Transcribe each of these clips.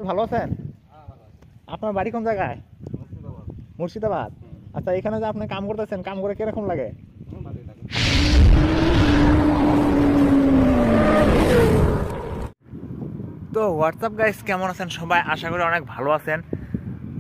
ভালো আছেন? আপনার বাড়ি কোন জায়গায়? মুর্শিদাবাদ। আচ্ছা, এখানে যে আপনি কাম করতেছেন, কাম করে কিরকম লাগে? তো হোয়াটসঅ্যাপ গাইস, কেমন আছেন সবাই? আশা করি অনেক ভালো আছেন।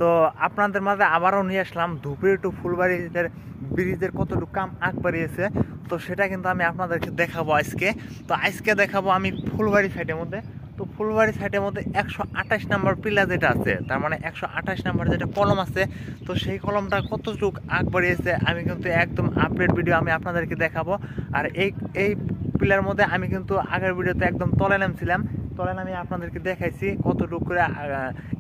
তো আপনাদের মাঝে আবারও নিয়ে আসলাম ধুপড়ি টু ফুলবাড়ির ব্রিজের কতটুকু কাম আগ বাড়িয়েছে। তো সেটা কিন্তু আমি আপনাদেরকে দেখাবো আজকে। তো আজকে দেখাবো আমি ফুলবাড়ি সাইডের মধ্যে। তো ফুলবাড়ি সাইডের মধ্যে 128 নম্বর পিলার যেটা আছে, তার মানে 128 নম্বর যেটা কলম আছে, তো সেই কলমটা কতটুকু আগ বাড়িয়েছে আমি কিন্তু একদম আপডেট ভিডিও আমি আপনাদেরকে দেখাবো। আর এই পিলার মধ্যে আমি কিন্তু আগের ভিডিওতে একদম তলে নামছিলাম, তলে আমি আপনাদেরকে দেখাইছি কতটুকু করে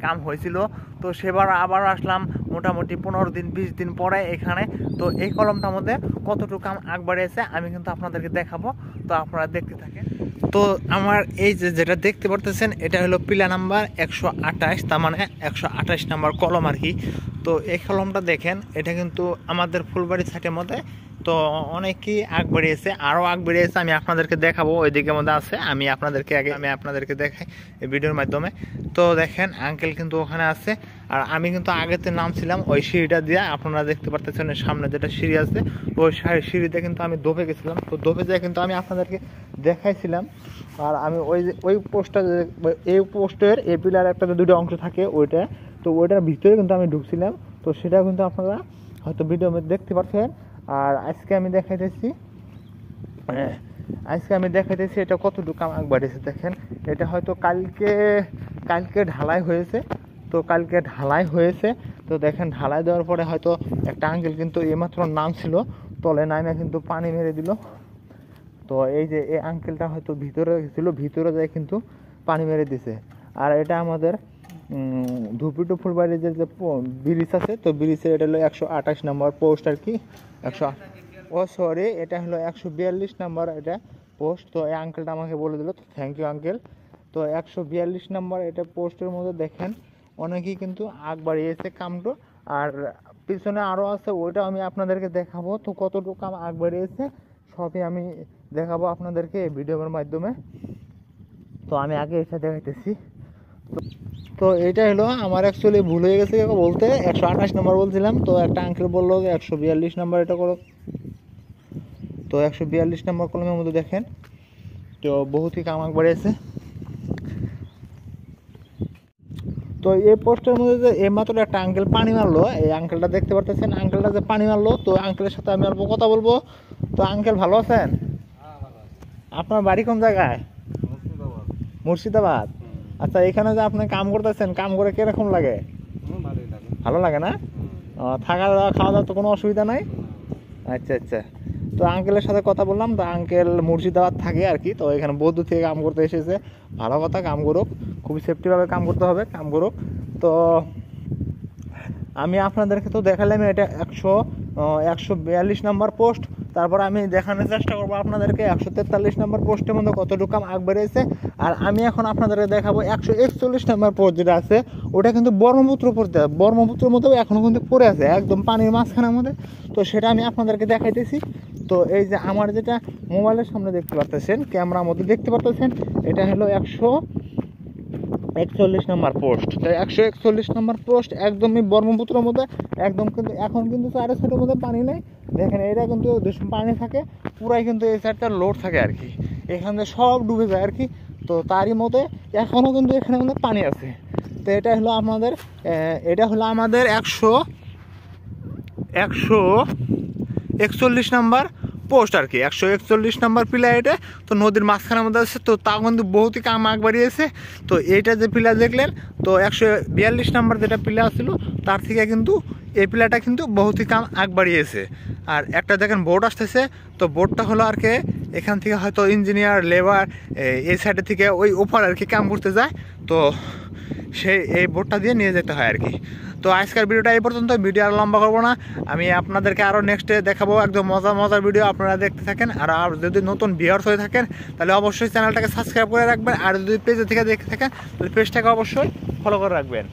কাম হয়েছিল। তো সেবার আবার আসলাম মোটামুটি 15 দিন 20 দিন পরে এখানে। তো এই কলমটার মধ্যে কতটুকু কাম আগ বাড়িয়েছে আমি কিন্তু আপনাদেরকে দেখাবো। তো আপনারা দেখতে থাকেন। তো আমার এই যেটা দেখতে পারতেছেন এটা হলো পিলার নাম্বার 128, তার মানে 128 নাম্বার কলম আর কি। তো এই কলমটা দেখেন, এটা কিন্তু আমাদের ফুলবাড়ি সাইডের মধ্যে তো অনেকই আগ বাড়িয়েছে, আরও আগ বাড়িয়েছে। আমি আপনাদেরকে দেখাবো, ওই দিকের মধ্যে আছে, আমি আপনাদেরকে দেখাই এই ভিডিওর মাধ্যমে। তো দেখেন আঙ্কেল কিন্তু ওখানে আছে, আর আমি কিন্তু আগেতে নামছিলাম ওই সিঁড়িটা দিয়ে। আপনারা দেখতে পারতেছেন সামনে যেটা সিঁড়ি আছে, ওই সিঁড়িতে কিন্তু আমি দোপে গেছিলাম। তো দোপে যেয়ে কিন্তু আমি আপনাদেরকে দেখাইছিলাম। আর আমি ওই পোস্টটা, এই পোস্টের এই পিলার একটা দুটো অংশ থাকে ওইটা, তো ওইটার ভিতরে কিন্তু আমি ঢুকছিলাম। তো সেটা কিন্তু আপনারা হয়তো ভিডিও দেখতে পাচ্ছেন। আর আজকে আমি দেখাইতেছি এটা কতটুকু কাম আগ বাড়িয়েছে। দেখেন এটা হয়তো কালকে ঢালাই হয়েছে। তো কালকে ঢালাই হয়েছে, তো দেখেন ঢালাই দেওয়ার পরে হয়তো একটা আঙ্কেল কিন্তু এইমাত্র নাম ছিল, তলে নামে কিন্তু পানি মেরে দিল। তো এই যে এই আঙ্কেলটা হয়তো ভিতরে ছিল, ভিতরে যায় কিন্তু পানি মেরে দিছে। আর এটা আমাদের ধুপড়ি টু ফুলবাড়ির যে ব্রিজ আছে, তো ব্রিজের এটা হলো 128 নম্বর পোস্ট আর কি। এটা হলো 142 নাম্বার এটা পোস্ট। তো এই আঙ্কেলটা আমাকে বলে দিল, তো থ্যাংক ইউ আঙ্কেল। তো 142 নাম্বার এটা পোস্টের মধ্যে দেখেন অনেকেই কিন্তু আগ বাড়িয়েছে কামটো। আর পিছনে আরও আছে, ওইটা আমি আপনাদেরকে দেখাবো। তো কতটুকু কাম আগ বাড়িয়েছে সবই আমি দেখাবো আপনাদেরকে এই ভিডিওর মাধ্যমে। তো আমি আগে এটা দেখাইতেছি। তো এটা হলো আমার অ্যাকচুয়ালি ভুল হয়ে গেছে বলতে, 128 নম্বর বলছিলাম। তো একটা আঙ্কেল বললো যে 142 নাম্বার এটা করো। তো 142 নম্বর কলমের মধ্যে দেখেন তো বহুতই কাম আগ বাড়িয়েছে। তো এই পোস্টের মধ্যে যে এইমাত্র একটা আঙ্কেল পানি মারলো, এই আঙ্কেলটা দেখতে পারতেছেন, আঙ্কেলটা যে পানি মারলো, তো আঙ্কেলের সাথে আমি অল্প কথা বলবো। তো আঙ্কেল ভালো আছেন? আপনার বাড়ি কোন জায়গায়? মুর্শিদাবাদ। আচ্ছা, এখানে যে আপনি কাম করতেছেন, কাম করে কিরকম লাগে? ভালো লাগে না? থাকা দাওয়া খাওয়া দাওয়া তো কোনো অসুবিধা নাই? আচ্ছা আচ্ছা। তো আঙ্কেলের সাথে কথা বললাম, তো আঙ্কেল মুর্শিদাবাদ থাকে আর কি। তো এখানে বৌদ্ধ থেকে কাম করতে এসেছে। ভালো কথা, কাম করুক, খুবই সেফটিভাবে কাম করতে হবে, কাম করুক। তো আমি আপনাদেরকে তো দেখালাম এটা 142 নম্বর পোস্ট। তারপর আমি দেখানোর চেষ্টা করবো আপনাদেরকে 143 নম্বর পোস্টের মধ্যে কতটুকু কাম আগ বেড়েছে। আর আমি এখন আপনাদেরকে দেখাবো 141 নম্বর পোস্ট যেটা আছে, ওটা কিন্তু ব্রহ্মপুত্রের মধ্যেও এখনও কিন্তু পড়ে আছে একদম পানির মাঝখানের মধ্যে। তো সেটা আমি আপনাদেরকে দেখাইতেছি। তো এই যে আমার যেটা মোবাইলের সামনে দেখতে পারতেছেন, ক্যামেরার মধ্যে দেখতে পারতেছেন, এটা হলো 141 নম্বর পোস্ট। তো 141 নম্বর পোস্ট একদমই ব্রহ্মপুত্রের মধ্যে, একদম কিন্তু এখন কিন্তু চারের সাইডের মধ্যে পানি নেই। দেখেন এটা কিন্তু পানি থাকে পুরাই, কিন্তু এই সাইডটা লোড থাকে আর কি, এখানে সব ডুবে যায় আর কি। তো তারই মধ্যে এখনও কিন্তু এখানে মধ্যে পানি আছে। তো এটা হলো আমাদের 141 নম্বর পোস্ট আর কি, 141 নম্বর পিলার এটা। তো নদীর মাঝখানের মধ্যে আছে, তো তাও কিন্তু বহুতই কাম আগ বাড়িয়েছে। তো এইটা যে পিলার দেখলেন, তো 142 নম্বর যেটা পিলার ছিল তার থেকে কিন্তু এই পিলারটা কিন্তু বহুতই কাম আগ বাড়িয়েছে। আর একটা দেখেন বোর্ড আসতেছে, তো বোর্ডটা হলো আর কি এখান থেকে হয়তো ইঞ্জিনিয়ার লেবার এই সাইডে থেকে ওই ওপার আর কি কাম করতে যায়। তো এই বোর্ডটা দিয়ে নিয়ে যেতে হয় আর কি। তো আজকের ভিডিওটা এই পর্যন্ত, ভিডিও আর লম্বা করবো না। আমি আপনাদেরকে আরও নেক্সটে দেখাবো একদম মজার ভিডিও, আপনারা দেখতে থাকেন। আর যদি নতুন ভিউয়ার্স হয়ে থাকেন তাহলে অবশ্যই চ্যানেলটাকে সাবস্ক্রাইব করে রাখবেন। আর যদি পেজে থেকে দেখতে থাকেন তাহলে পেজটাকে অবশ্যই ফলো করে রাখবেন।